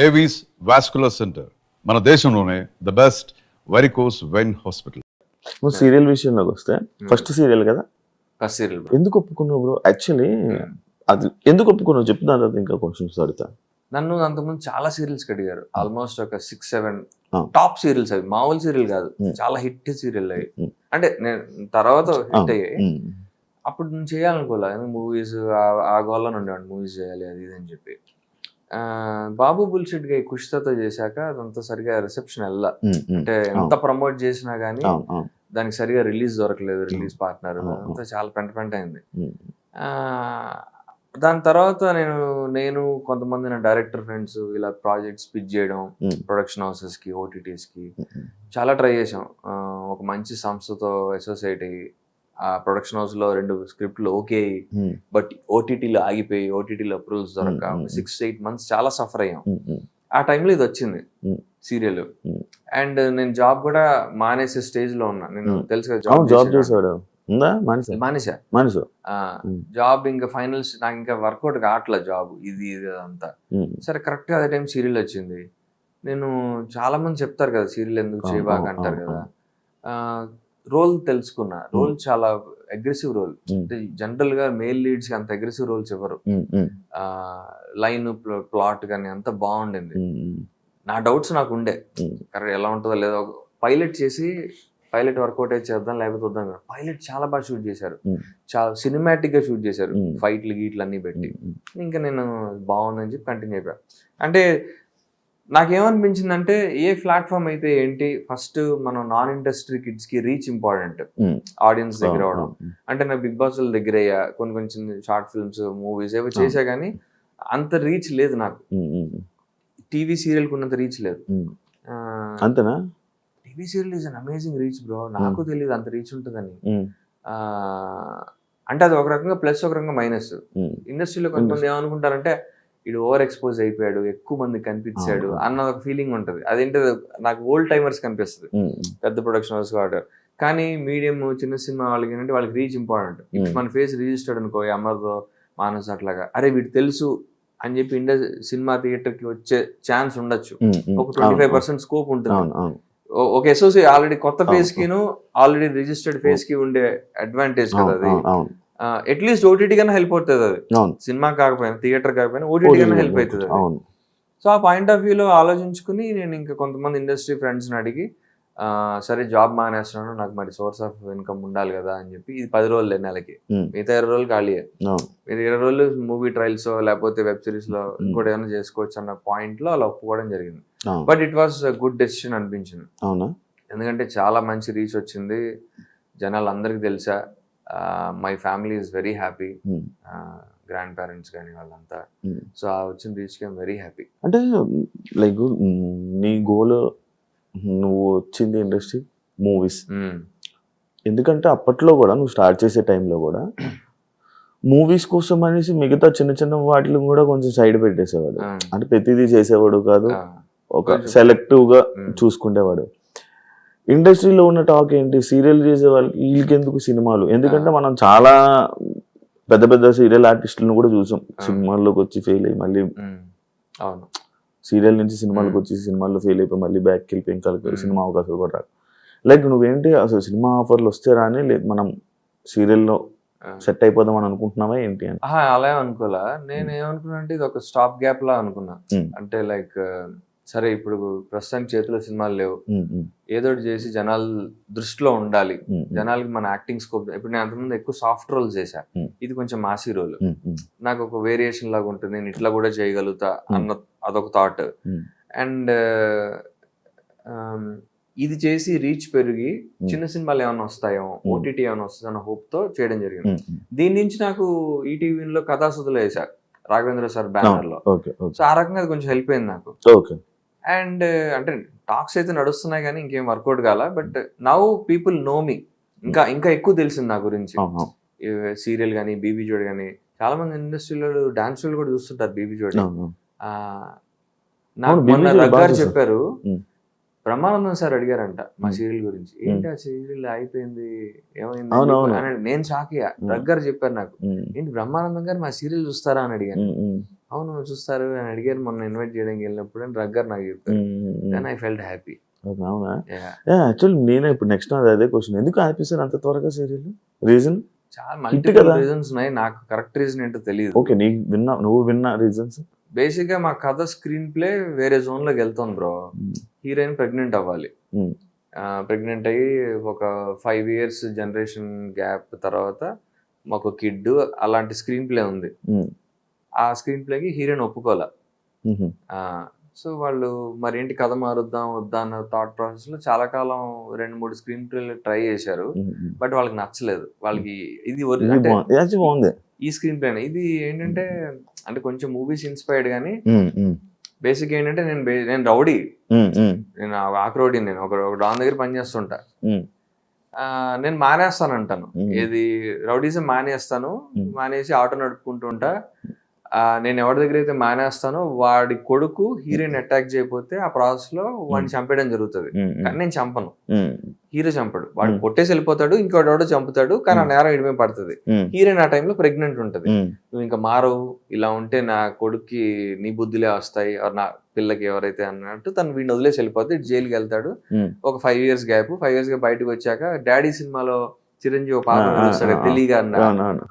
Avis vascular centre మన దేశంలోనే the best varicose vein hospital. నువ్వు సీరియల్ విషయంలోకి వస్తే ఫస్ట్ సీరియల్ కదా, ఫస్ట్ సీరియల్ ఎందుకు ఒప్పుకున్నావు బ్రో? యాక్చువల్లీ అది ఎందుకు ఒప్పుకున్నావు చెప్పు, దాని తర్వాత ఇంకా క్వశ్చన్స్ అడుగుతా. నన్ను అంతకుముందు చాలా సీరియల్స్ అడిగారు, ఆల్మోస్ట్ ఒక 6-7 టాప్ సీరియల్స్, అవి మామూలు సీరియల్ కాదు, చాలా హిట్ సీరియల్ అవి. అంటే నేను తర్వాత హిట్ అయ్యాయి, అప్పుడు నేను చేయాలనుకోలే, మూవీస్ ఆ గోల్లో ఉండేవాడిని, మూవీస్ చేయాలి అది ఇది అని చెప్పి. బాబు బుల్షిట్ గా కుషితతో చేశాక అదంతా సరిగా రిసెప్షన్ వెళ్ళా, అంటే ఎంత ప్రమోట్ చేసినా గానీ దానికి సరిగా రిలీజ్ దొరకలేదు, రిలీజ్ పార్ట్నర్ అంతా చాలా పెంట అయింది. దాని తర్వాత నేను కొంతమంది నా డైరెక్టర్ ఫ్రెండ్స్ ఇలా ప్రాజెక్ట్స్ పిచ్ చేయడం, ప్రొడక్షన్ హౌసెస్ కి, ఓటీటీస్ కి చాలా ట్రై చేసాం. ఒక మంచి సంస్థతో అసోసియేట్ అయ్యి ఆ ప్రొడక్షన్ హౌస్ లో 2 స్క్రిప్ట్లు ఓకే, బట్ ఓటీటీలో ఆగిపోయి, ఓటీటీలో అప్రూవల్స్ దొరక 6-8 months చాలా సఫర్ అయ్యాం. ఆ టైంలో ఇది వచ్చింది సీరియల్, అండ్ నేను జాబ్ కూడా మానేసే స్టేజ్ లో ఉన్నా. నేను తెలుసు కదా జాబ్ చేసాడు, మానేసా జాబ్, ఇంకా ఫైనల్స్ నాకు ఇంకా వర్కౌట్ కావట్లేదు జాబ్, ఇది అంతా. సరే కరెక్ట్ గా అదే టైం సీరియల్ వచ్చింది. నేను చాలా మంది చెప్తారు కదా సీరియల్ ఎందుకు చేయబాగా అంటారు కదా, రోల్ తెలుసుకున్నా. రోల్ చాలా అగ్రెసివ్ రోల్, అంటే జనరల్ గా మేల్ లీడ్స్ కి అంత అగ్రెసివ్ రోల్స్ ఇవ్వరు. లైన్ ప్లాట్ కానీ అంత బాగుండింది. నా డౌట్స్ నాకు ఉండే కరెక్ట్ ఎలా ఉంటుందో లేదో. పైలట్ చేసి పైలట్ వర్కౌట్ అయితే చేద్దాం లేకపోతే వద్దాం. పైలట్ చాలా బాగా షూట్ చేశారు, చాలా సినిమాటిక్ గా షూట్ చేశారు, ఫైట్లు గీట్లు అన్ని పెట్టి. ఇంకా నేను బాగుందని చెప్పి కంటిన్యూ అయిపోయా. అంటే నాకేమనిపించిందంటే ఏ ప్లాట్ఫామ్ అయితే ఏంటి, ఫస్ట్ మనం నాన్ ఇండస్ట్రీ కిడ్స్ కి రీచ్ ఇంపార్టెంట్, ఆడియన్స్ దగ్గర అవడం. అంటే నాకు బిగ్ బాస్ దగ్గర అయ్యా, కొన్ని షార్ట్ ఫిల్మ్స్, మూవీస్ ఏవో చేసా కానీ అంత రీచ్ లేదు నాకు. టీవీ సీరియల్ కున్నంత రీచ్ లేదు. అంతేనా? TV serial is an amazing reach bro, నాకు తెలియదు అంత రీచ్ ఉంటుందని. అంటే అది ఒక రకంగా ప్లస్, ఒక రకంగా మైనస్. ఇండస్ట్రీలో కొంతమంది ఏమనుకుంటారంటే ఇడు ఓవర్ ఎక్స్పోజ్ అయిపోయాడు, ఎక్కువ మంది కనిపించాడు అన్న ఒక ఫీలింగ్ ఉంటుంది. అదేంటి నాకు ఓల్డ్ టైమర్స్ కనిపిస్తుంది, పెద్ద ప్రొడక్షన్ హౌస్ వాటర్. కానీ మీడియం చిన్న సినిమా వాళ్ళకి ఏంటంటే వాళ్ళకి రీచ్ ఇంపార్టెంట్. ఇప్పుడు మన ఫేస్ రిజిస్టర్డ్ అనుకో, అమర్తో మానస్ అట్లాగా, అరే వీడు తెలుసు అని చెప్పి సినిమా థియేటర్ కి వచ్చే ఛాన్స్ ఉండొచ్చు, ఒక 25% స్కోప్ ఉంటుంది. ఒక అసోసియేట్ ఆల్రెడీ కొత్త ఫేస్ కిను ఆల్రెడీ రిజిస్టర్డ్ ఫేస్ కి ఉండే అడ్వాంటేజ్ కదా అది. అట్లీస్ట్ ఓటీటీ కన్నా హెల్ప్ అవుతుంది అది, సినిమా కాకపోయినా థియేటర్ కాకపోయినా ఓటీటీ కన్నా హెల్ప్ అవుతుంది. సో ఆ పాయింట్ ఆఫ్ వ్యూలో ఆలోచించుకుని నేను ఇంకా కొంతమంది ఇండస్ట్రీ ఫ్రెండ్స్ని అడిగి, సరే జాబ్ మానేస్తున్నాను, నాకు మరి సోర్స్ ఆఫ్ ఇన్కమ్ ఉండాలి కదా అని చెప్పి, ఇది 10 రోజులు నెలకి, మిగతా 20 రోజులు ఖాళీయే. మీరు 20 రోజులు మూవీ ట్రయల్స్ లేకపోతే వెబ్ సిరీస్ లో ఇంకోటి ఏమైనా చేసుకోవచ్చు అన్న పాయింట్ లో అలా ఒప్పుకోవడం జరిగింది. But it was good decision అనిపించింది, ఎందుకంటే చాలా మంచి రీచ్ వచ్చింది, జనాలు అందరికి తెలుసా, my family is very happy, grand parents కానీ వాళ్ళంతా. సో ఆ వచ్చిన రీచ్ కి ఐమ్ వెరీ హ్యాపీ. అంటే లైక్ నీ గోల్, నువ్వు వచ్చింది ఇండస్ట్రీ మూవీస్, ఎందుకంటే అప్పట్లో కూడా నువ్వు స్టార్ట్ చేసే టైంలో కూడా మూవీస్ కోసం అనేసి మిగతా చిన్న వాటిని కూడా కొంచెం సైడ్ పెట్టేసేవాడు. అంటే ప్రతిదీ చేసేవాడు కాదు, ఒక సెలెక్టివ్ గా చూసుకునేవాడు. ఇండస్ట్రీలో ఉన్న టాక్ ఏంటి, సీరియల్ చేసే వాళ్ళకి వీళ్ళకి ఎందుకు సినిమాలు, ఎందుకంటే మనం చాలా పెద్ద సీరియల్ ఆర్టిస్టులను కూడా చూసాం, సినిమాల్లోకి వచ్చి ఫెయిల్ అయ్యి మళ్ళీ సీరియల్ నుంచి సినిమాలకు వచ్చి సినిమాల్లో ఫెయిల్ అయిపోయి మళ్ళీ బ్యాక్కి వెళ్ళిపోయి ఇంకా సినిమా అవకాశాలు కూడా రాదు. లైక్ నువ్వేంటి అసలు సినిమా ఆఫర్లు వస్తే రాని, లేదు మనం సీరియల్లో సెట్ అయిపోదాం అని అనుకుంటున్నావా ఏంటి అని? అలా అనుకోలే, నేను ఏమనుకున్నా అంటే ఇది ఒక స్టాప్ గ్యాప్ లా అనుకున్నా. అంటే లైక్ సరే ఇప్పుడు ప్రస్తుతానికి చేతిలో సినిమాలు లేవు, ఏదో ఒకటి చేసి జనాల దృష్టిలో ఉండాలి, జనాలకి మన యాక్టింగ్ స్కోప్. ఇప్పుడు నేను అంతకుముందు ఎక్కువ సాఫ్ట్ రోల్ చేశా, ఇది కొంచెం మాసీ రోల్, నాకు ఒక వేరియేషన్ లాగా ఉంటుంది, నేను ఇట్లా కూడా చేయగలుగుతా అన్న అదొక థాట్. అండ్ ఇది చేసి రీచ్ పెరిగి చిన్న సినిమాలు ఏమైనా వస్తాయో, ఓటీటీ ఏమైనా వస్తాయో అన్న హోప్ తో చేయడం జరిగింది. దీని నుంచి నాకు ఈటీవీలో కథాసుధులు వేసా, రాఘవేంద్ర సార్ బ్యానర్ లో. సో ఆ రకంగా అది కొంచెం హెల్ప్ అయింది నాకు. అండ్ అంటే టాక్స్ అయితే నడుస్తున్నాయి కానీ ఇంకేం వర్కౌట్ కాల. బట్ నౌ పీపుల్ నో మీ, ఇంకా ఎక్కువ తెలిసింది నా గురించి. సీరియల్ కానీ, బీబీ జోడి కానీ, చాలా మంది ఇండస్ట్రీలో డాన్స్ షోలు కూడా చూస్తుంటారు బీబీ జోడి. నాకు మొన్న రగ్గారు చెప్పారు, బ్రహ్మానందం సార్ అడిగారంట మా Hmm. సీరియల్ గురించి, ఏంటి ఆ సీరియల్ అయిపోయింది ఏమైంది అవునవును. అని నేను షాక్ అయ్యా. రగ్ గారు చెప్పారు నాకు, ఉమ్, ఏంటి బ్రహ్మానందం గారు మా సీరియల్ చూస్తారా అని అడిగాను. ఉమ్, ఉమ్, అవును చూస్తారు అని అడిగారు మొన్న ఇన్వైట్ చేయడానికి వెళ్ళినప్పుడు అని రగ్ గారు నాకు చెప్పారు. Then I felt happy. Okay, అవునా? యాక్చువల్లీ నేనే ఇప్పుడు నెక్స్ట్ అదే క్వశ్చన్, ఎందుకు ఆపేసారు అంత త్వరగా సీరియల్? రీజన్? చాలా కదా. మల్టిపుల్ రీజన్స్ ఉన్నాయి, నాకు కరెక్ట్ రీజన్ ఏంటో తెలియదు. ఓకే, నువ్వు విన్న రీజన్స్? బేసిక్ గా మా కథ స్క్రీన్ ప్లే వేరే జోన్ లోకి వెళ్తుంది బ్రో. హీరోయిన్ ప్రెగ్నెంట్ అవ్వాలి. ప్రెగ్నెంట్ అయ్యి ఒక 5 years జనరేషన్ గ్యాప్ తర్వాత మాకు కిడ్, అలాంటి స్క్రీన్ ప్లే ఉంది. ఆ స్క్రీన్ ప్లేకి హీరోయిన్ ఒప్పుకోలే. సో వాళ్ళు మరి ఏంటి కథ మారుద్దాం వద్దా అన్న థాట్ ప్రాసెస్ లో చాలా కాలం 2-3 స్క్రీన్ ప్లేలు ట్రై చేశారు. బట్ వాళ్ళకి నచ్చలేదు. వాళ్ళకి ఇది అంటే బాగుంది ఈ స్క్రీన్ ప్లే ఇది ఏంటంటే, అంటే కొంచెం మూవీస్ ఇన్స్పైర్డ్ కానీ బేసిక్ ఏంటంటే నేను రౌడీ, నేను ఆక్రోడీ, నేను ఒక డాన్ దగ్గర పనిచేస్తుంటా. నేను మానేస్తాను అంటాను, ఏది రౌడీజం మానేస్తాను, మానేసి ఆటో నడుపుకుంటూ ఉంటా. నేను ఎవరి దగ్గర అయితే మానేస్తానో వాడి కొడుకు హీరోయిన్ అటాక్ చేయకపోతే ఆ ప్రాసెస్ లో వాడిని చంపేయడం జరుగుతుంది. కానీ నేను చంపను, హీరో చంపడు, వాడు కొట్టేసి వెళ్ళిపోతాడు, ఇంకోటి చంపుతాడు, కానీ ఆ నేరం ఇడిమే పడుతుంది. హీరోయిన్ ఆ టైంలో ప్రెగ్నెంట్ ఉంటది. నువ్వు ఇంకా మారవు, ఇలా ఉంటే నా కొడుక్కి నీ బుద్ధిలే వస్తాయి, నా పిల్లకి ఎవరైతే అన్నట్టు తను వీడిని వదిలేసి వెళ్ళిపోతే జైలుకి వెళ్తాడు. ఒక 5 years గ్యాప్, 5 years గా బయటకు వచ్చాక డాడీ సినిమాలో చిరంజీవి పాప కలుస్తాడు తెలియగా అన్న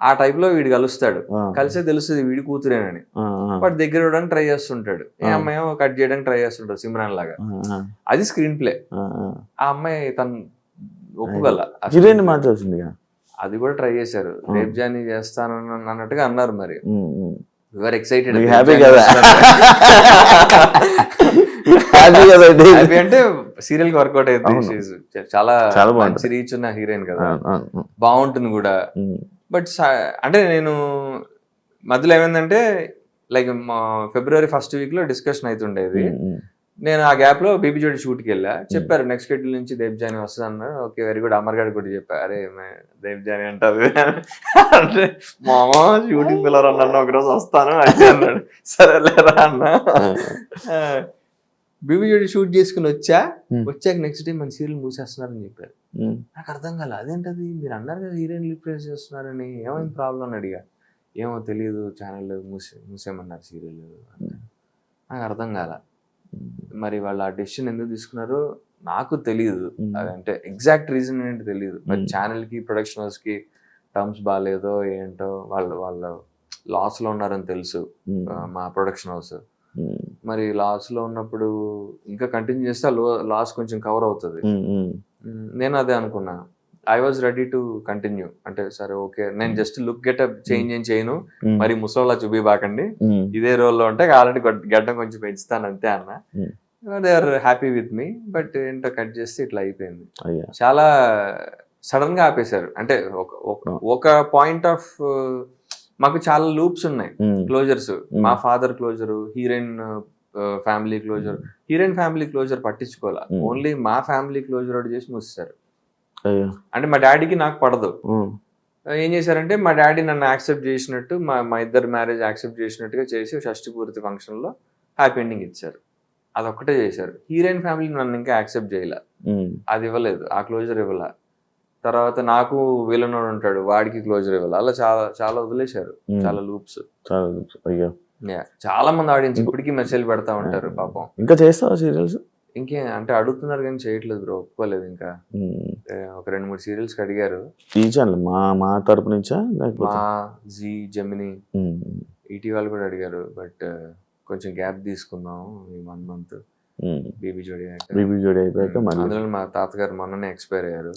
ఆ టైప్ లో వీడు కలుస్తాడు. కలిసే తెలుస్తుంది వీడి కూతురేనని. వాడు దగ్గర ఇవ్వడానికి ట్రై చేస్తుంటాడు, ఏ అమ్మాయి కట్ చేయడానికి ట్రై చేస్తుంటాడు సిమ్రాన్ లాగా. అది స్క్రీన్ ప్లే. ఆ అమ్మాయి తను ఒప్పుకోల, అది కూడా ట్రై చేశారు. రేప్ జానీ చేస్తాను అన్నట్టుగా అన్నారు. మరి యువర్ ఎక్సైటెడ్ అంటే సీరియల్ కి వర్కౌట్ అయితే చాలా మంచి రీచ్ ఉన్న హీరోయిన్ కదా, బాగుంటుంది కూడా. బట్ అంటే నేను మధ్యలో ఏమైందంటే లైక్ February 1st week లో డిస్కషన్ అవుతుండేది. నేను ఆ గ్యాప్ లో బేబీ జోడి షూట్ కి వెళ్ళా. చెప్పారు నెక్స్ట్ షెడ్యూల్ నుంచి దేవ్ జానీ వస్తుంది అన్నారు. Okay very good. అమర్గాడ్ కూడా చెప్పా, అరే దేవ్ జానీ అంటారు అంటే మామా షూటింగ్ పిల్లర్ అన్న ఒకరోజు వస్తాను అని అన్నాడు. సరేలేరా అన్న. బేబీ జోడి షూట్ చేసుకుని వచ్చాక నెక్స్ట్ డే మన సీరియల్ మూసేస్తున్నారని చెప్పారు. నాకు అర్థం కాల, అదేంటది మీరు అన్నారు కదా హీరోయిన్ రిప్లేస్ చేస్తున్నారని, ఏమైంది ప్రాబ్లం అని అడిగా. ఏమో తెలియదు, ఛానల్ మూసేయమన్నారు సీరియల్. నాకు అర్థం కాల. మరి వాళ్ళు ఆ డెసిషన్ ఎందుకు తీసుకున్నారో నాకు తెలియదు, అదంటే ఎగ్జాక్ట్ రీజన్ ఏంటో తెలియదు. బట్ ఛానల్ కి ప్రొడక్షన్ హౌస్ కి టర్మ్స్ బాగాలేదో ఏంటో, వాళ్ళు లాస్ లో ఉన్నారని తెలుసు మా ప్రొడక్షన్ హౌస్. మరి లాస్ లో ఉన్నప్పుడు ఇంకా కంటిన్యూ చేస్తే లాస్ కొంచెం కవర్ అవుతుంది. నేను అదే అనుకున్నా. I was ready to continue. అంటే సరే ఓకే, నేను జస్ట్ లుక్ గెటప్ చేంజ్ ఏం చేయను, మరి ముసలోలా చూపిబాకండి, ఇదే రోల్లో ఉంటే ఆల్రెడీ గడ్డం కొంచెం పెంచుతాను అంతే అన్న. They are happy with me. But ఏంటో కట్ చేస్తే ఇట్లా అయిపోయింది. చాలా సడన్ గా ఆపేశారు. అంటే ఒక పాయింట్ ఆఫ్ మాకు చాలా లూప్స్ ఉన్నాయి, క్లోజర్స్. మా father closure, heroine family closure. Heroine family closure పట్టించుకోవాలా, ఓన్లీ మా ఫ్యామిలీ క్లోజర్ ఒకటి చేసి మూసేశారు. అంటే మా డాడీకి నాకు పడదు. ఏం చేశారంటే మా డాడీ నన్ను యాక్సెప్ట్ చేసినట్టు, మా ఇద్దరు మ్యారేజ్ యాక్సెప్ట్ చేసినట్టుగా చేసి షష్టి పూర్తి ఫంక్షన్ లో హ్యాపీ ఎండింగ్ ఇచ్చారు. అదొక్కటే చేశారు. హీరోయిన్ ఫ్యామిలీ నన్ను ఇంకా యాక్సెప్ట్ చేయలే, అది ఇవ్వలేదు, ఆ క్లోజర్ ఇవ్వలే. తర్వాత నాకు విలనోడు ఉంటాడు, వాడికి క్లోజర్ ఇవ్వాలి. అలా చాలా చాలా వదిలేశారు, చాలా లూప్స్. చాలా మంది ఆడియన్స్ ఇప్పటికీ మెసేజ్ పెడతా ఉంటారు పాపం. ఇంకా చేస్తావా సీరియల్స్? ఇంకే అంటే అడుగుతున్నారు కానీ చేయట్లేదు బ్రో, ఒప్పుకోలేదు. ఇంకా ఒక 2-3 సీరియల్స్ అడిగారు. ఈ ఛానల్ మా తరపు నుంచా, మా జీ, జెమిని, ఈటీ వాళ్ళు కూడా అడిగారు. బట్ కొంచెం గ్యాప్ తీసుకుందాం ఈ 1 month. బేబీ జోడి అయిపోయాక అందులో మా తాతగారు మొన్ననే ఎక్స్పైర్ అయ్యారు.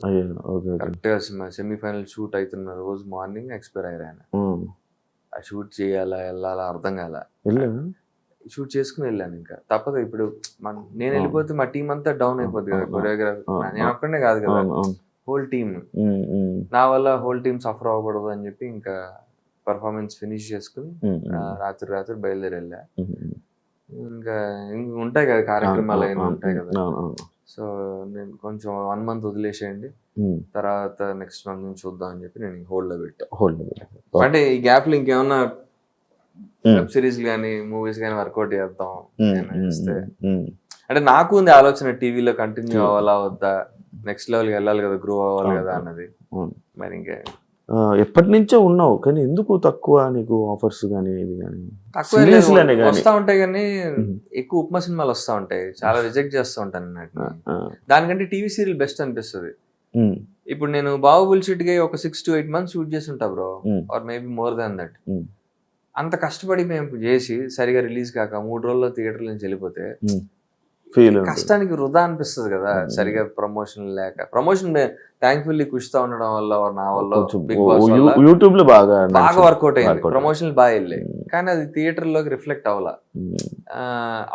కరెక్ట్ గా సెమీఫైనల్ షూట్ అవుతున్న రోజు మార్నింగ్ ఎక్స్పైర్ అయ్యారు ఆయన. ఆ షూట్ చేయాలా వెళ్ళాలా అర్థం కాల, షూట్ చేసుకుని వెళ్ళాను. ఇంకా తప్పదు. ఇప్పుడు నేను వెళ్ళిపోతే మా టీం అంతా డౌన్ అయిపోద్ది కదా. కొరియోగ్రాఫర్ నేను ఒక్కడే కాదు కదా, హోల్ టీమ్. నా వల్ల హోల్ టీమ్ సఫర్ అవ్వకూడదు అని చెప్పి ఇంకా పర్ఫార్మెన్స్ ఫినిష్ చేసుకుని రాత్రి బయలుదేరి వెళ్ళా. ఇంకా ఉంటాయి కదా కార్యక్రమాలు అయినా ఉంటాయి కదా. సో నేను కొంచెం 1 month వదిలేసేయండి, తర్వాత నెక్స్ట్ మంత్ నుంచి చూద్దాం అని చెప్పి నేను హోల్డ్ లో పెట్టా. అంటే ఈ గ్యాప్ లో ఇంకేమన్నా వెబ్ సిరీస్ కానీ మూవీస్ కానీ వర్కౌట్ చేద్దాం చేస్తే. అంటే నాకు ఉంది ఆలోచన టీవీలో కంటిన్యూ అవ్వాలా వద్దా, నెక్స్ట్ లెవెల్కి వెళ్ళాలి కదా, గ్రో అవ్వాలి కదా అన్నది. అవును. మరి ఇంకా ఎప్పటి నుంచో ఉన్నావు కానీ ఎందుకు తక్కువ నీకు ఆఫర్స్ కానీ ఇది కానీ తక్కువ Series లోనే గానీ. వస్తా ఉంటాయి కానీ ఎక్కువ ఉప్మా సినిమాలు వస్తా ఉంటాయి, చాలా రిజెక్ట్ చేస్తూ ఉంటాను అన్నట్టు. దానికంటే టీవీ సీరియల్ బెస్ట్ అనిపిస్తుంది. ఇప్పుడు నేను బాహుబలి షూట్ గా ఒక 6 to 8 months షూట్ చేసి ఉంటా bro, or maybe more than that. అంత కష్టపడి మేము చేసి సరిగా రిలీజ్ కాక 3 రోజుల్లో థియేటర్ నుంచి వెళ్ళిపోతే ఫీల్ కష్టానికి వృధా అనిపిస్తుంది కదా. సరిగా ప్రమోషన్ లేక, ప్రమోషన్ థ్యాంక్ఫుల్లీ కుషితా ఉండడం వల్ల నా వల్ల బిగ్ బాస్ వల్ల యూట్యూబ్ లో బాగా వర్కౌట్ అయింది, workout. ప్రమోషన్ బాగా వెళ్ళాయి. కానీ అది థియేటర్ లోకి రిఫ్లెక్ట్ అవ్వాల.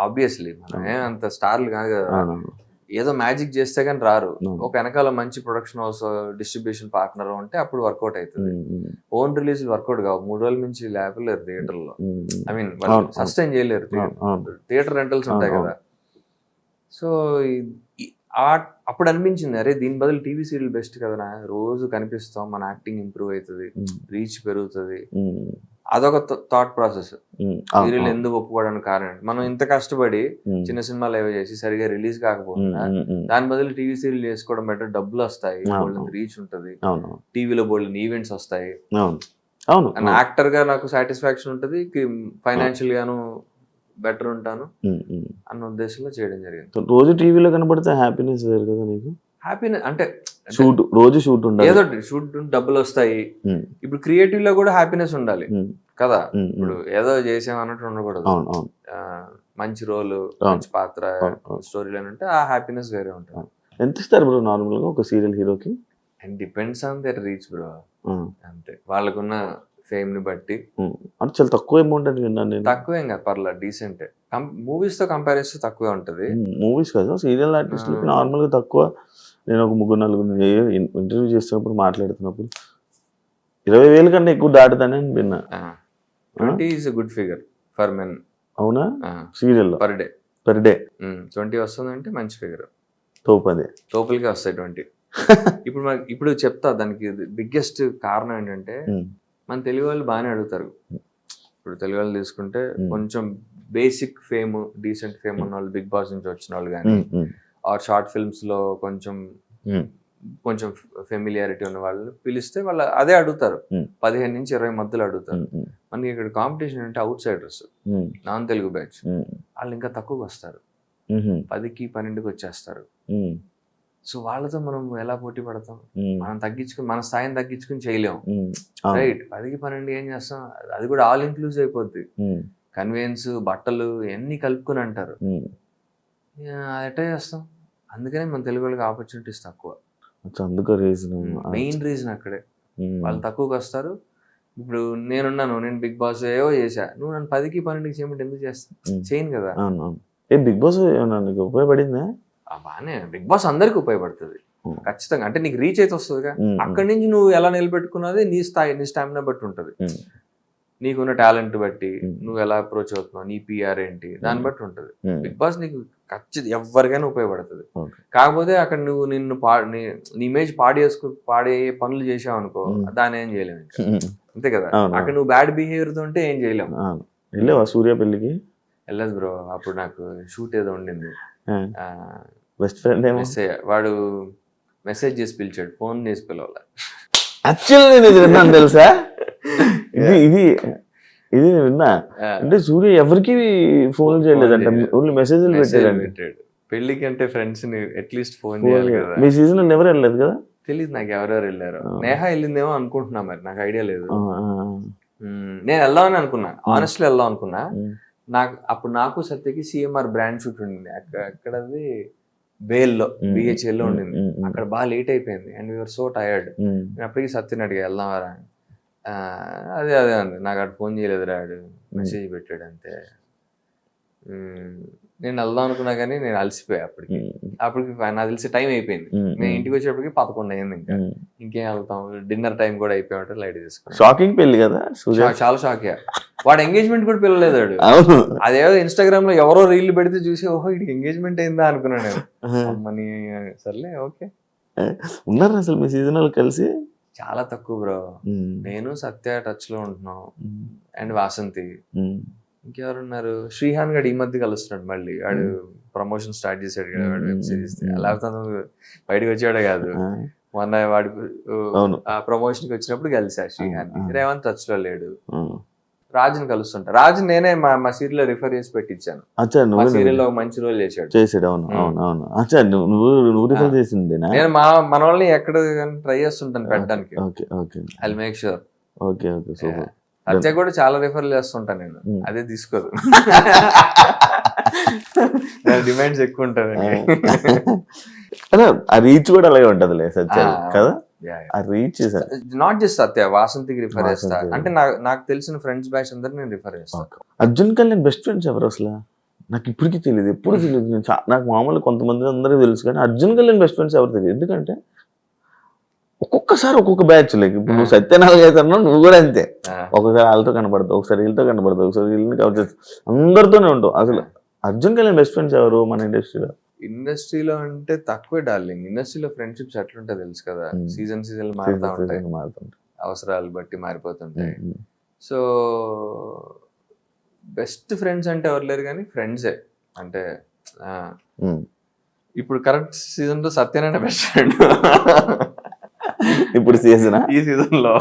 ఆబ్వియస్లీ మనం అంత స్టార్లు కాదు కదా, ఏదో మ్యాజిక్ చేస్తే కానీ రారు. ఒక వెనకాల మంచి ప్రొడక్షన్ హౌస్, డిస్ట్రిబ్యూషన్ పార్ట్నర్ ఉంటే అప్పుడు వర్కౌట్ అవుతుంది. ఓన్ రిలీజ్ వర్కౌట్ కావు, 3 రోజుల నుంచి లేపలేరు థియేటర్ లో. ఐ మీన్ సస్టైన్ చేయలేరు, థియేటర్ రెంటల్స్ ఉంటాయి కదా. సో అప్పుడు అనిపించింది, అరే దీని బదులు టీవీ సీరియల్ బెస్ట్ కదా, రోజు కనిపిస్తాం, మన యాక్టింగ్ ఇంప్రూవ్ అవుతుంది, రీచ్ పెరుగుతుంది. అదొక థాట్ ప్రాసెస్. సీరియల్ ఎందుకు ఒప్పుకోవడానికి కారణం, మనం ఇంత కష్టపడి చిన్న సినిమాలు ఏవో చేసి సరిగా రిలీజ్ కాకపోయినా దాని బదులు టీవీ సీరియల్ చేసుకోవడం బెటర్, డబ్బులు వస్తాయి, రీచ్ ఉంటది, టీవీలో బోల్డ్ ఈవెంట్స్ వస్తాయి, యాక్టర్ గా నాకు సాటిస్ఫాక్షన్ ఉంటది, ఫైనాన్షియల్ గాను బెటర్ ఉంటాను అన్న ఉద్దేశంలో చేయడం జరిగింది. రోజు టీవీలో కనబడితే హ్యాపీనెస్ వేరు కదా నీకు. హ్యాపీనెస్ అంటే షూట్, రోజు షూట్ ఉండాలి, ఏదో షూట్ డబ్బులు వస్తాయి. ఇప్పుడు క్రియేటివ్ లో కూడా హ్యాపీనెస్ ఉండాలి కదా. ఇప్పుడు ఏదో చేసాం అన్నట్టు ఉండకూడదు. మంచి రోల్, మంచి పాత్ర, స్టోరీ లైన్ ఉంటే ఆ హ్యాపీనెస్ వేరే ఉంటుంది. ఎంత ఇస్తారు బ్రో నార్మల్ గా ఒక సీరియల్ హీరోకి? And depends on their reach bro, అంతే వాళ్ళకున్న ఫేమ్ ని బట్టి. అంటే చాలా తక్కువ అమౌంట్ అని విన్నాను నేను. తక్కువేం కాదు, పర్లేదు, డీసెంట్. మూవీస్ తో కంపేర్ చేస్తే తక్కువే ఉంటది. మూవీస్ కదా, సీరియల్ ఆర్టిస్టులకి నార్మల్ గా తక్కువ. నేను ఒక 3-4 ఇంటర్వ్యూ చేస్తున్నప్పుడు మాట్లాడుతున్నప్పుడు 20,000 కంటే ఎక్కువ దాటుతానే అని విన్నా. 20 is a good figure for men. అవునా? సీరియల్ పర్ డే 20 వస్తుందంటే మంచి ఫిగర్. తోపులకే వస్తాయి 20. ఇప్పుడు చెప్తా దానికి బిగ్గెస్ట్ కారణం ఏంటంటే, మన తెలుగు వాళ్ళు బాగానే అడుగుతారు. ఇప్పుడు తెలుగు వాళ్ళు తీసుకుంటే కొంచెం బేసిక్ ఫేమ్, డీసెంట్ ఫేమ్ ఉన్న వాళ్ళు, బిగ్ బాస్ నుంచి వచ్చిన వాళ్ళు కానీ, ఆర్ షార్ట్ ఫిల్మ్స్ లో కొంచెం ఫెమిలియారిటీ ఉన్న వాళ్ళు పిలిస్తే వాళ్ళు అదే అడుగుతారు. 15 నుంచి 20 మధ్యలో అడుగుతారు. మనకి ఇక్కడ కాంపిటీషన్ అంటే out Zydus, non Telugu batch, వాళ్ళు ఇంకా తక్కువగా వస్తారు, 10కి 12కి వచ్చేస్తారు. సో వాళ్ళతో మనం ఎలా పోటీ పడతాం? మనం తగ్గించుకుని, మన స్థాయిని తగ్గించుకుని చేయలేం, రైట్? 10కి 12 ఏం చేస్తాం, అది కూడా ఆల్ ఇంక్లూజివ్ అయిపోద్ది. కన్వీనియన్స్, బట్టలు ఇవన్నీ కలుపుకొని అంటారు, ఎట్లా చేస్తాం? అందుకనే మన తెలుగు వాళ్ళకి ఆపర్చునిటీస్ తక్కువ. మెయిన్ రీజన్ అక్కడే, వాళ్ళు తక్కువకి వస్తారు. ఇప్పుడు నేను బిగ్ బాస్ ఏవో చేశా, నువ్వు నన్ను 10కి 12కి చేయమంటే ఎందుకు చేస్తా? చేయను కదా. బిగ్ బాస్ ఉపయోగపడిందా? బానే, బిగ్ బాస్ అందరికి ఉపయోగపడుతుంది ఖచ్చితంగా. అంటే నీకు రీచ్ అయితే వస్తుందిగా, అక్కడి నుంచి నువ్వు ఎలా నిలబెట్టుకున్నది నీ స్థాయి, నీ స్టామినా బట్టి ఉంటుంది, నీకున్న టాలెంట్ బట్టి నువ్వు ఎలా అప్రోచ్ అవుతున్నావు, నీ పిఆర్ ఏంటి, దాన్ని బట్టి ఉంటుంది. బిగ్ బాస్ నీకు ఖచ్చితంగా ఎవరికైనా ఉపయోగపడుతుంది. కాకపోతే అక్కడ నువ్వు నీ ఇమేజ్ పాడే పనులు చేసావు అనుకో, దాన్ని ఏం చేయలేము ఇంకా, అంతే కదా. అక్కడ నువ్వు బ్యాడ్ బిహేవియర్ తో ఉంటే ఏం చేయలేము. వెళ్ళావా సూర్య పెళ్లికి? వెళ్ళదు బ్రో, అప్పుడు నాకు షూట్ ఏదో ఉండింది. బెస్ట్ ఫ్రెండ్ వాడు మెసేజ్ చేసి పిలిచాడు, ఫోన్ చేసి పిలవాల. యాక్చువల్లీ నేను విన్నాను తెలుసా, ఇది విన్నా. అంటే సూర్య ఎవరికి ఫోన్ చేయలేదంట, ఓన్లీ మెసేజ్లు పెట్టాడు. పెళ్లికి అంటే ఫ్రెండ్స్ ని అట్లీస్ట్ ఫోన్ చేయాలి కదా. మీ సీజన్ ఎవరు వెళ్ళలేదు కదా? తెలియదు నాకు ఎవరెవరు వెళ్ళారు. నేహ వెళ్ళిందేమో అనుకుంటున్నా, మరి నాకు ఐడియా లేదు. నేను వెళ్దామని అనుకున్నా, ఆనెస్ట్లీ వెళ్దాం అనుకున్నా. నాకు సత్యకి సిఎంఆర్ బ్రాండ్ షూట్ ఉండింది అక్కడది బేల్లో, BHL లో ఉండింది. అక్కడ బాగా లేట్ అయిపోయింది అండ్ వీఆర్ సో టైర్డ్. నేను అప్పటికి సత్యని అడిగా వెళ్దామరా, అదే అండి, నాకు అక్కడ ఫోన్ చేయలేదు రాడు, మెసేజ్ పెట్టాడు అంతే. నేను వెళ్దాం అనుకున్నా కానీ నేను అలసిపోయా అప్పటికి నాకు తెలిసి టైం అయిపోయింది. నేను ఇంటికి వచ్చేప్పటికి 11 అయింది. ఇంకేం వెళ్తాం, డిన్నర్ టైం కూడా అయిపోయి లైట్ తీసుకున్నాను. షాకింగ్ పెళ్లి కదా, చాలా షాక్. వాడు ఎంగేజ్మెంట్ కూడా పిల్లలేదు వాడు. అదేదో ఇన్స్టాగ్రామ్ లో ఎవరో రీల్ పెడితే చూసి, ఓహో ఇది ఎంగేజ్మెంట్ అయిందా అనుకున్నాను నేను. అమ్మని సర్లే ఓకే. ఉన్నారు అసలు మీ సీజన్ కలిసి? చాలా తక్కువ బ్రో. నేను సత్య టచ్ లో ఉంటున్నాం అండ్ వాసంతి ఇంకెవరున్నారు, శ్రీహాన్ గడు ఈ మధ్య కలుస్తున్నాడు మళ్ళీ, వాడు ప్రమోషన్ స్టార్ట్ చేశాడు కదా వాడు వెబ్ సిరీస్, లేకపోతే అతను బయటకు వచ్చాడే కాదు. మొన్న వాడు ఆ ప్రమోషన్ కి వచ్చినప్పుడు కలిసా శ్రీహాన్. రేవంత్ టచ్ లో లేడు. రాజుని కలుస్తుంటా. రాజు నేనే మా సీరియల్ లో రిఫర్ చేసి పెట్టించాను. మా సీరియల్ లో మంచి రోల్ చేశాడు. అవును అవును అవును. అచ్చా నువ్వు రిఫర్ చేసిందేనా? నేను మన వాళ్ళని ఎక్కడ ట్రై చేస్తుంటాను పెట్టడానికి. I will make sure. Okay okay super. Satya కూడా చాలా రిఫర్ చేస్తుంటాను నేను, అదే తీసుకోదు. డిమాండ్స్ ఎక్కువ ఉంటాయి. ఆ రీచ్ కూడా అలాగే ఉంటదిలే సత్య కదా. ఆ రీచ్ నాట్ జస్ట్ సత్య, వాసంతికి రిఫర్ చేస్తా. అంటే నాకు తెలిసిన ఫ్రెండ్స్ బ్యాచ్ అందరు నేను రిఫర్ చేస్తాను. అర్జున్ కళ్యాణ్ బెస్ట్ ఫ్రెండ్స్ ఎవరు అసలు? నాకు ఇప్పటికీ తెలియదు, ఎప్పుడు తెలియదు. నాకు మామూలు కొంతమంది అందరికీ తెలుసు, కానీ అర్జున్ కళ్యాణ్ బెస్ట్ ఫ్రెండ్స్ ఎవరు తెలియదు. ఎందుకంటే ఒక్కొక్కసారి ఒక్కొక్క బ్యాచ్. లైక్ ఇప్పుడు నువ్వు సత్యనారాయణ అవుతున్నావు, నువ్వు కూడా అంతే. ఒకసారి వాళ్ళతో కనపడతావు, ఒకసారి వీళ్ళతో కనపడతావు, ఒకసారి వీళ్ళని కవర్ చేస్తావు, అందరితోనే ఉంటావు. అసలు అర్జున్ కళ్యాణ్ బెస్ట్ ఫ్రెండ్స్ ఎవరు మన ఇండస్ట్రీలో అంటే తక్కువే డార్లింగ్. ఇండస్ట్రీలో ఫ్రెండ్షిప్స్ ఎట్లుంటాయి తెలుసు కదా, సీజన్ మారుతా ఉంటాయి, అవసరాలు బట్టి మారిపోతుంటాయి. సో బెస్ట్ ఫ్రెండ్స్ అంటే ఎవరు లేరు, కానీ ఫ్రెండ్సే. అంటే ఇప్పుడు కరెక్ట్ సీజన్ లో సత్యనైనా బెస్ట్ ఫ్రెండ్. ఇప్పుడు సీజన్ ఈ సీజన్ లో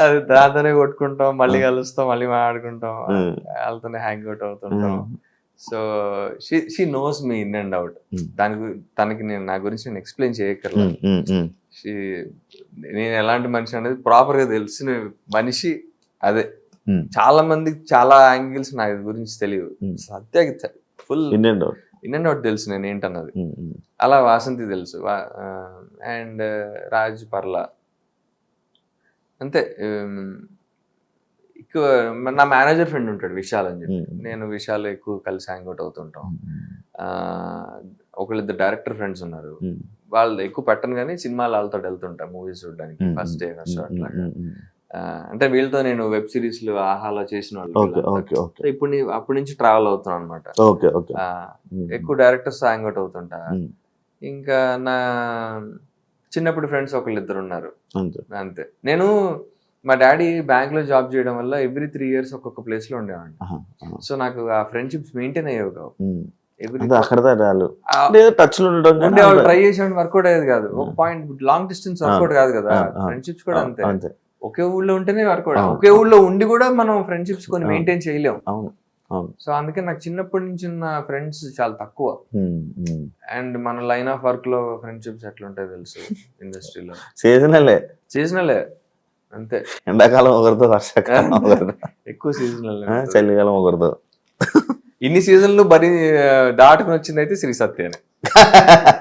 అది దాంతోనే కొట్టుకుంటాం, మళ్ళీ కలుస్తాం, మళ్ళీ మాట్లాడుకుంటాం, వాళ్ళతోనే హ్యాంగ్ అవుట్ అవుతుంటాం. So she knows me in and out. తనకి నా గురించి నేను ఎక్స్ప్లెయిన్ చేయక్కర్లేదు. నేను ఎలాంటి మనిషి అనేది ప్రాపర్ గా తెలిసిన మనిషి అదే. చాలా మందికి చాలా యాంగిల్స్ నా గురించి తెలియదు, సత్యకి ఫుల్ ఇన్ అండ్ అవుట్ తెలుసు నేను ఏంటన్నది. అలా వాసంతి తెలుసు, అండ్ రాజ్ పర్ల అంతే. ఎక్కువ నా మేనేజర్ ఫ్రెండ్ ఉంటాడు విశాల్ అని చెప్పి, నేను విశాల్ ఎక్కువ కలిసి హ్యాంగ్ అవుట్ అవుతుంటాం. ఒకళ్ళిద్దరు డైరెక్టర్ ఫ్రెండ్స్ ఉన్నారు, వాళ్ళు ఎక్కువ పెట్టను కానీ సినిమాలు వాళ్ళతో వెళ్తుంటా మూవీస్ చూడడానికి, ఫస్ట్ డే ఫస్ట్ షో అట్లాగా. అంటే వీళ్ళతో నేను వెబ్ సిరీస్లు ఆహాలో చేసిన వాళ్ళు. ఇప్పుడు అప్పటి నుంచి ట్రావెల్ అవుతున్నాను అనమాట. ఎక్కువ డైరెక్టర్స్ హ్యాంగ్ అవుట్ అవుతుంటా. ఇంకా నా చిన్నప్పుడు ఫ్రెండ్స్ ఒకళ్ళిద్దరు ఉన్నారు అంతే. నేను మా డాడీ బ్యాంక్ లో జాబ్ చేయడం వల్ల ఎవ్రీ 3 years ఒక్కొక్క ప్లేస్ లో ఉండేవాడిని. సో నాకు ఆ ఫ్రెండ్షిప్స్ మెయింటైన్ అయ్యేవి కావు. ట్రై చేసేవాడిని, వర్కౌట్ అయ్యేది కాదు. ఒక పాయింట్ లాంగ్ డిస్టెన్స్ వర్కౌట్ కాదు కదా. ఫ్రెండ్షిప్స్ కూడా అంతే, ఒకే ఊళ్ళో ఉంటేనే వర్కౌట్. ఒకే ఊళ్ళో ఉండి కూడా మనం ఫ్రెండ్షిప్స్ కొన్ని మెయింటైన్ చేయలేము. సో అందుకే నాకు చిన్నప్పటి నుంచి ఉన్న ఫ్రెండ్స్ చాలా తక్కువ. అండ్ మన లైన్ ఆఫ్ వర్క్ లో ఫ్రెండ్షిప్స్ ఎట్లుంటాయి తెలుసు, ఇండస్ట్రీలో సీజనలే అంతే. ఎండాకాలం ఒకరితో, వర్షాకాలం ఒకరితో, ఎక్కువ సీజనల్, చలికాలం ఒకరితో. ఇన్ని సీజన్లు బరి దాటుకుని వచ్చింది అయితే శ్రీ సత్యనే.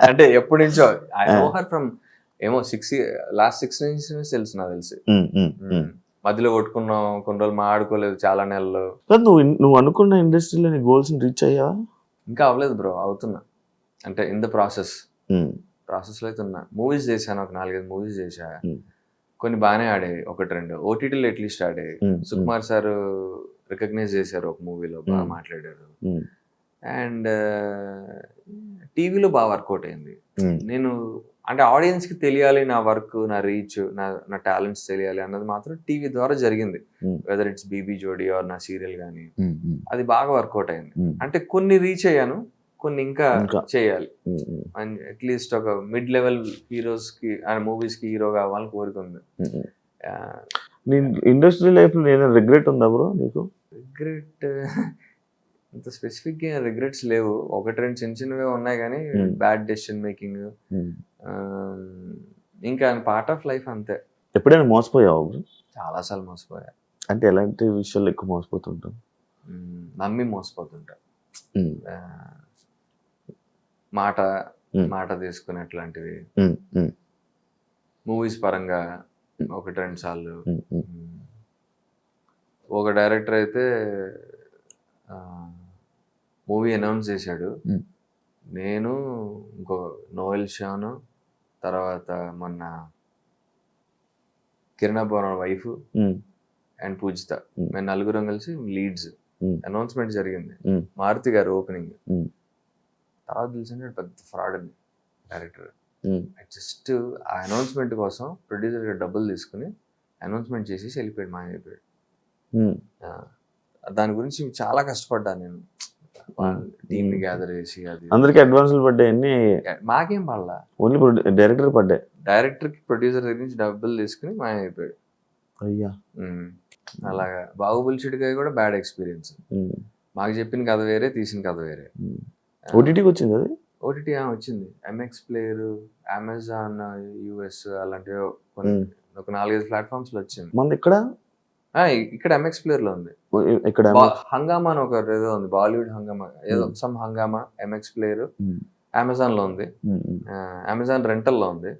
అంటే ఎప్పటి నుంచో ఐ నో హర్ ఫ్రమ్ ఏమో లాస్ట్ 6 years తెలుసు నాకు తెలిసి. మధ్యలో కొట్టుకున్నాం, కొన్ని రోజులు మాట్లాడుకోలేదు చాలా నెలలు. నువ్వు అనుకున్న ఇండస్ట్రీలో నీ గోల్స్ రీచ్ అయ్యా? ఇంకా అవ్వలేదు బ్రో, అవుతున్నా. అంటే ఇన్ ద ప్రాసెస్ లో అయితే ఉన్నా. మూవీస్ చేశాను, ఒక 4-5 మూవీస్ చేశా. కొన్ని బాగానే ఆడాయి, 1-2 ఓటీటీలో అట్లీస్ట్ ఆడాయి. సుకుమార్ సార్ రికగ్నైజ్ చేశారు ఒక మూవీలో, బాగా మాట్లాడారు. అండ్ టీవీలో బాగా వర్కౌట్ అయింది. నేను అంటే ఆడియన్స్ కి తెలియాలి నా వర్క్, నా రీచ్, నా టాలెంట్స్ తెలియాలి అన్నది మాత్రం టీవీ ద్వారా జరిగింది. వెదర్ ఇట్స్ బీబీ జోడీ ఆర్ నా సీరియల్ కానీ, అది బాగా వర్కౌట్ అయింది. అంటే కొన్ని రీచ్ అయ్యాను, కొన్ని ఇంకా చేయాలి. అట్లీస్ట్ ఒక మిడ్ లెవెల్ హీరోస్ కి మూవీస్ కి హీరో కావాలని కోరిక ఉంది. ఇండస్ట్రీ లైఫ్ లో ఏదైనా రిగ్రెట్ ఉందా బ్రో నీకు? రిగ్రెట్ అంత స్పెసిఫిక్ గా రిగ్రెట్స్ లేవు. 1-2 చిన్నవే ఉన్నాయి, కానీ బ్యాడ్ డెసిషన్ మేకింగ్ ఇంకా పార్ట్ ఆఫ్ లైఫ్ అంతే. ఎప్పుడైనా మోసపోయావు? చాలా సార్లు మోసపోయా. అంటే ఎలాంటి విషయాలు ఎక్కువ మోసపోతుంటాం? నమ్మి మోసపోతుంటా, మాట తీసుకునేట్లాంటివి. మూవీస్ పరంగా 1-2 సార్లు. ఒక డైరెక్టర్ అయితే మూవీ అనౌన్స్ చేశాడు, నేను ఇంకో నోయల్ షాను, తర్వాత మొన్న కిరణ్ అబ్బవరం వైఫ్ అండ్ పూజిత, మేము 4 కలిసి లీడ్స్. అనౌన్స్మెంట్ జరిగింది, మారుతి గారు ఓపెనింగ్. తర్వాత తెలిసింది పెద్ద ఫ్రాడ్ అని డైరెక్టర్. జస్ట్ ఆ అనౌన్స్మెంట్ కోసం ప్రొడ్యూసర్ డబ్బులు తీసుకుని అనౌన్స్మెంట్ చేసేసి వెళ్ళిపోయాడు, మాయమైపోయాడు. దాని గురించి చాలా కష్టపడ్డాను నేను, టీమ్ ని గ్యాదర్ చేసి. అది అందరికి అడ్వాన్సులు పడ్డాయి అన్ని, మాకేం పడలా, ఓన్లీ డైరెక్టర్ పడ్డాయి. డైరెక్టర్ కి ప్రొడ్యూసర్ దగ్గర నుంచి డబ్బులు తీసుకుని మాయమైపోయాడు. అయ్యా అలాగా బాహుబలి చిటికాయ కూడా బ్యాడ్ ఎక్స్పీరియన్స్. మాకు చెప్పిన కథ వేరే, తీసిన కథ వేరే. ఓటీటీకి వచ్చింది అది, ఓటీటీ వచ్చింది, ఎంఎక్స్ ప్లేయర్, అమెజాన్ యూఎస్ అలాంటివి ఒక 4-5 ప్లాట్ఫామ్స్ లో వచ్చింది. మన ఇక్కడ ఇక్కడ ఎంఎక్స్ ప్లేయర్ లో ఉంది. ఇక్కడ హంగామా అని ఒక ఏదో ఉంది, బాలీవుడ్ హంగామా ఏదో సమ్ హంగామా, ఎంఎక్స్ ప్లేయర్ అమెజాన్ లో ఉంది, అమెజాన్ రెంటల్ లో ఉంది.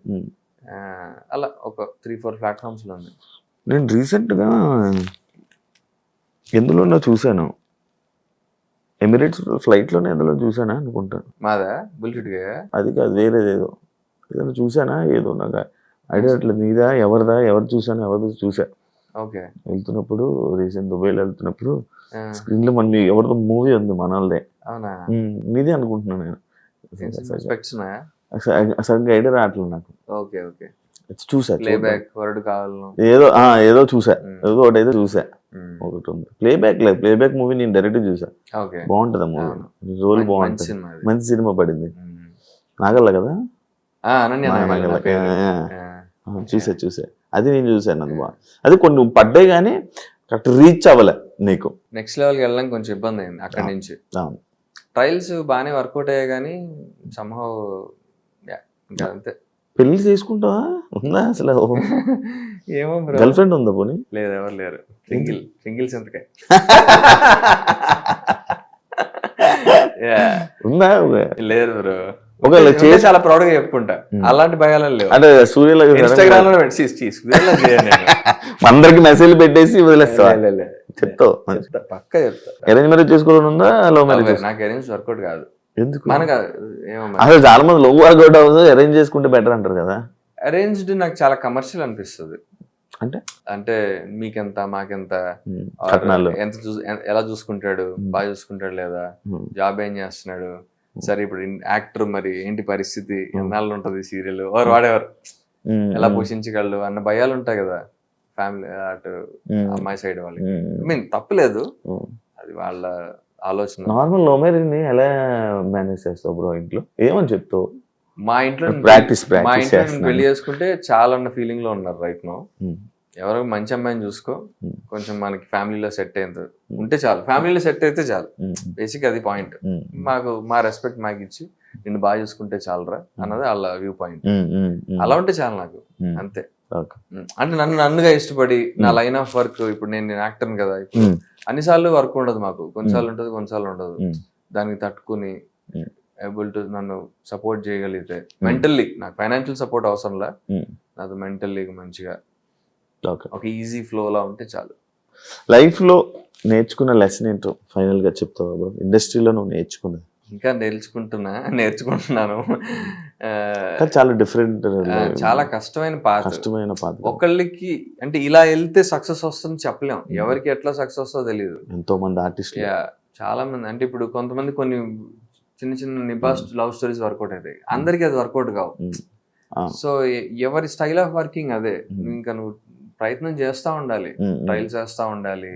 అలా ఒక 3-4 ప్లాట్ఫామ్స్ లో ఉంది. నేను రీసెంట్ గా ఎందులో చూసాను, ఎమిరేట్స్ ఫ్లైట్ లోనే ఎందులో చూసానా అనుకుంటాను. మాదా బుల్షిట్గా? అది కాదు, వేరేదేదో ఏదైనా చూసానా, ఏదో నాకు ఐడియా అట్లా. నీదా ఎవరిదా, ఎవరు చూసాను, ఎవరిదో చూసా. ఓకే, వెళ్తున్నప్పుడు రీసెంట్ దుబాయ్లో వెళ్తున్నప్పుడు స్క్రీన్ లో మన ఎవరిదో మూవీ ఉంది మనల్దే. అవునా? నీదే అనుకుంటున్నాను నేను. స్పెక్ట్స్ సరిగ్గా ఐడియా రావట్లేదు నాకు. ఓకే ఓకే, చూసా, ప్లేబ్యాక్ వర్డ్ కావాలను ఏదో చూసా, ఏదో ఒకటి అయితే చూసా. ఒకటి ఉంది ప్లేబ్యాక్, లేదు ప్లేబ్యాక్ మూవీ నేను డైరెక్ట్ చూసా. బాగుంటది ఆ మూవీ, రోల్ బాగుంటది, మంచి సినిమా పడింది. నాగల్ల కదా, చూసా అది నేను చూసాను. అది బాగా, అది కొన్ని పడ్డాయి కానీ కరెక్ట్ రీచ్ అవ్వలే. నీకు నెక్స్ట్ లెవెల్కి వెళ్ళడం కొంచెం ఇబ్బంది అయింది అక్కడి నుంచి. ట్రయల్స్ బాగానే వర్కౌట్ అయ్యాయి కానీ సంహౌ ఇంకా అంతే. పెళ్లి చేసుకుంటావా, ఉందా అసలు? ఏమో గర్ల్ ఫ్రెండ్ ఉందా? పోనీ లేదు, ఎవరు లేరు, సింగిల్స్ ఎంతకాయ ఉందా? లేరు బ్రో, ఒకవేళ చాలా ప్రౌడ్ గా చెప్పుకుంటా, అలాంటి భయాలు లేవు. అంటే సూర్యలో ఇన్స్టాగ్రామ్ లో అందరికి మెసేజ్ పెట్టేసి వదిలేస్తావా? చెప్తావు పక్క చెప్తా. అరేంజ్ మ్యారేజ్ చేసుకోవడం ఉందా, లవ్ మ్యారేజ్? నాకు అరేంజ్ వర్కౌట్ కాదు. ఎందుకు? మనకు అసలు చాలా మంది లవ్ వర్కౌట్ అవ్వదు, అరేంజ్ చేసుకుంటే బెటర్ అంటారు కదా. అరేంజ్డ్ నాకు చాలా కమర్షియల్ అనిపిస్తుంది. అంటే మీకెంత మాకెంత, ఎంత ఎలా చూసుకుంటాడు, బాగా చూసుకుంటాడు లేదా, జాబ్ ఏం చేస్తున్నాడు, సరే ఇప్పుడు యాక్టర్ మరి ఏంటి పరిస్థితి, ఎన్నాళ్ళు ఉంటది సీరియల్, వాడెవరు ఎలా పోషించగలడు అన్న భయాలు ఉంటాయి కదా ఫ్యామిలీ, అటు అమ్మాయి సైడ్ వాళ్ళకి. ఐ మీన్ తప్పులేదు, అది వాళ్ళ ఆలోచన. నార్మల్ లవ్ మ్యారేజ్ ని ఎలా మేనేజ్ చేస్తావు బ్రో ఇంట్లో? ఏమని చెప్తావు? మా ఇంట్లో పెళ్లి చేసుకుంటే చాలా అన్న ఫీలింగ్ లో ఉన్నారు రైట్ నో. ఎవరో మంచి అమ్మాయిని చూసుకో, కొంచెం మనకి ఫ్యామిలీలో సెట్ అయింది ఉంటే చాలు, ఫ్యామిలీలో సెట్ అయితే చాలు, బేసిక్ అది పాయింట్. మాకు మా రెస్పెక్ట్ మాకు ఇచ్చి నిన్ను బాగా చూసుకుంటే చాలరా అన్నది వాళ్ళ వ్యూ పాయింట్. అలా ఉంటే చాలు నాకు, అంతే. అంటే నన్నుగా ఇష్టపడి నా లైన్ ఆఫ్ వర్క్, ఇప్పుడు నేను యాక్టర్ కదా, ఇప్పుడు అన్నిసార్లు వర్క్ ఉండదు మాకు, కొన్నిసార్లు ఉంటుంది కొన్నిసార్లు ఉండదు. దానికి తట్టుకుని ఏబుల్ టు నన్ను సపోర్ట్ చేయగలిగితే మెంటల్లీ, నాకు ఫైనాన్షియల్ సపోర్ట్ అవసరంలా, నాకు మెంటల్లీ మంచిగా ఒక ఈజీ ఫ్లో లా ఉంటే చాలు. లైఫ్ లో నేర్చుకున్న లెసన్ ఏంటో ఫైనల్ గా చెప్తావా? ఇండస్ట్రీలో నువ్వు నేర్చుకున్నది? ఇంకా నేర్చుకుంటున్నాను. చాలా డిఫరెంట్, చాలా కష్టమైన పాత. ఒకళ్ళకి అంటే ఇలా వెళ్తే సక్సెస్ వస్తుంది చెప్పలేం, ఎవరికి ఎట్లా సక్సెస్ వస్తుందో తెలియదు. ఎంతో మంది ఆర్టిస్టులు, చాలా మంది. అంటే ఇప్పుడు కొంతమంది కొన్ని చిన్న చిన్న నిబాస్ లవ్ స్టోరీస్ వర్కౌట్ అవుతాయి, అందరికి అది వర్కౌట్ కావు. సో ఎవరి స్టైల్ ఆఫ్ వర్కింగ్ అదే. ఇంకా నువ్వు ప్రయత్నం చేస్తా ఉండాలి, ట్రయల్ చేస్తా ఉండాలి,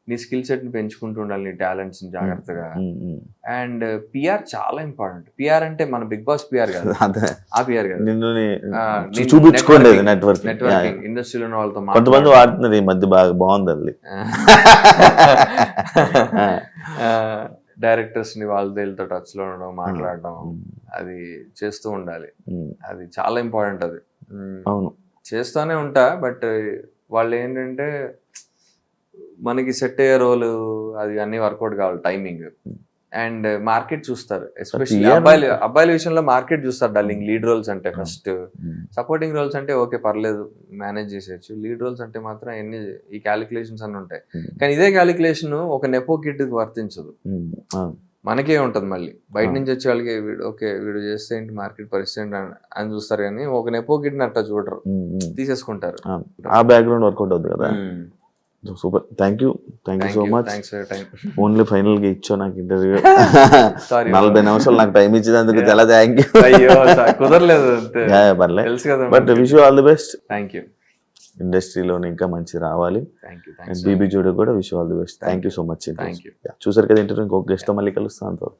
నీ స్కిల్ సెట్ ని పెంచుకుంటూ ఉండాలి, నీ టాలెంట్స్ ని జాగ్రత్తగా. అండ్ పిఆర్ చాలా ఇంపార్టెంట్. పిఆర్ అంటే మన బిగ్ బాస్ పిఆర్ కాదు, ఆ పిఆర్ కాదు, చూపించుకోండి నెట్వర్కింగ్, ఇండస్ట్రీలో ఉన్న వాళ్ళతో కొంతమంది వాడుతున్నారు ఈ మధ్య, బాగా బాగుంది అది. డైరెక్టర్స్ ని వాళ్ళతో టచ్ లో ఉండడం, మాట్లాడడం, అది చేస్తూ ఉండాలి. అది చాలా ఇంపార్టెంట్. అది అవును, చేస్తానే ఉంటా. బట్ వాళ్ళు ఏంటంటే మనకి సెట్ అయ్యే రోలు అది అన్ని వర్కౌట్ కావాలి, టైమింగ్ అండ్ మార్కెట్ చూస్తారు. ఎస్పెషల్లీ అబ్బాయిల విషయంలో మార్కెట్ చూస్తారు డార్లింగ్. లీడ్ రోల్స్ అంటే ఫస్ట్, సపోర్టింగ్ రోల్స్ అంటే ఓకే పర్లేదు మేనేజ్ చేసేయచ్చు. లీడ్ రోల్స్ అంటే మాత్రం ఎన్ని ఈ క్యాలిక్యులేషన్స్ అన్ని ఉంటాయి. కానీ ఇదే క్యాలిక్యులేషన్ ఒక నెపో కిడ్ కి వర్తించదు, మనకే ఉంటది. మళ్ళీ బయట నుంచి వచ్చే వాళ్ళకి వీడు చేస్తే ఏంటి, మార్కెట్ పరిస్థితి ఏంటి అని చూస్తారు. కానీ ఒక నెపో కిడ్ ని అట్లా చూడరు, తీసేసుకుంటారు. ఆ బ్యాక్గ్రౌండ్ వర్కౌట్ అవుతుంది కదా. Super, thank you so much. Only final గా ఇచ్చా నాకు ఇంటర్వ్యూ, 40 నిమిషాలు నాకు టైం ఇచ్చేందుకు చాలా థ్యాంక్ యూ. కుదరలేదు, పర్లేదు, but wish you all the best. Thank you. ఇండస్ట్రీలోనే ఇంకా మంచి రావాలి. Thank you and BB Jodi కూడా wish all the best. Thank you so much. Thank you. చూసారు కదా ఇంటర్వ్యూ, ఇంకొక గెస్ట్ తో మళ్ళీ కలుస్తాను.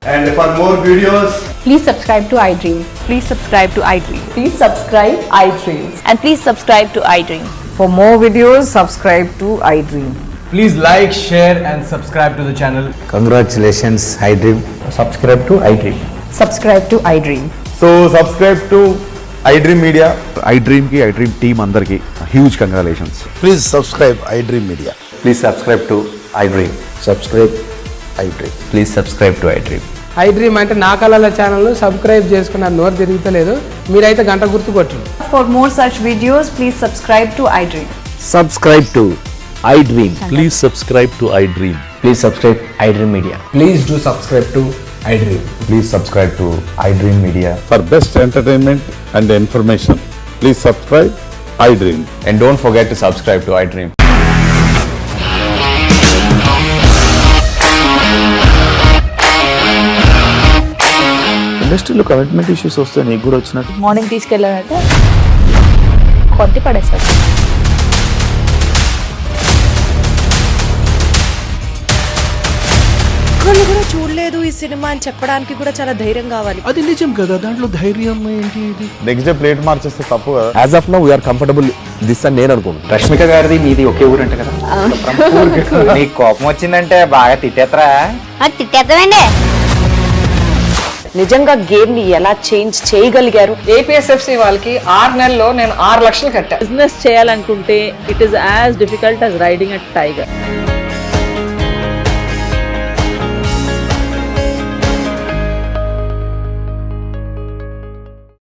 And for more videos, Please subscribe to iDream. Please subscribe to iDream. Please subscribe iDream. And please subscribe to iDream. For more videos, subscribe to iDream. please like, share and subscribe to the channel. Congratulations, iDream. Subscribe to iDream. Subscribe to iDream. So subscribe to iDream Media. iDream ki iDream team andarki huge congratulations. Please subscribe iDream Media. Please subscribe to iDream. Subscribe iDream. Please subscribe to iDream. iDream అంటే నా కళల channel subscribe చేసుకున్న నోరు తిరుగుతలేదు, మీరైతే గంట గుర్తు కొట్టండి. For more such videos, please subscribe to iDream. Subscribe to iDream. Please subscribe to iDream. Please subscribe iDream Media. Please do subscribe to iDream. Please subscribe to iDream Media. For best entertainment and information, please subscribe iDream. And don't forget to subscribe to iDream. ఇండస్ట్రీలో commitment issues వస్తే నీకు కూడా వచ్చినట్టు? Morning తీసుకెళ్ళాలంటే కొట్టి పడేస్తారు. ఒక్కళ్ళు కూడా చూడలేదు ఈ సినిమా అని చెప్పడానికి కూడా చాలా ధైర్యం కావాలి. అది నిజం కదా, దాంట్లో ధైర్యం ఏంటి? ఇది నెక్స్ట్ డే ప్లేట్ మార్చేస్తే తప్పు కదా. As of now, we are comfortable this అని నేను అనుకుంటున్నాను. రష్మిక గారిది మీది ఒకే ఊరంట కదా. నీకు కోపం వచ్చిందంటే బాగా తిట్టేత్తరా? తిట్టేద్దామండి. నిజంగా గేమ్ ని ఎలా చేంజ్ చేయగలిగారు? ఏపీఎస్ఎఫ్సి వాళ్ళకి 6 నెలల్లో నేను 6 లక్షలు కట్టా. బిజినెస్ చేయాలనుకుంటే it is as difficult as riding a tiger.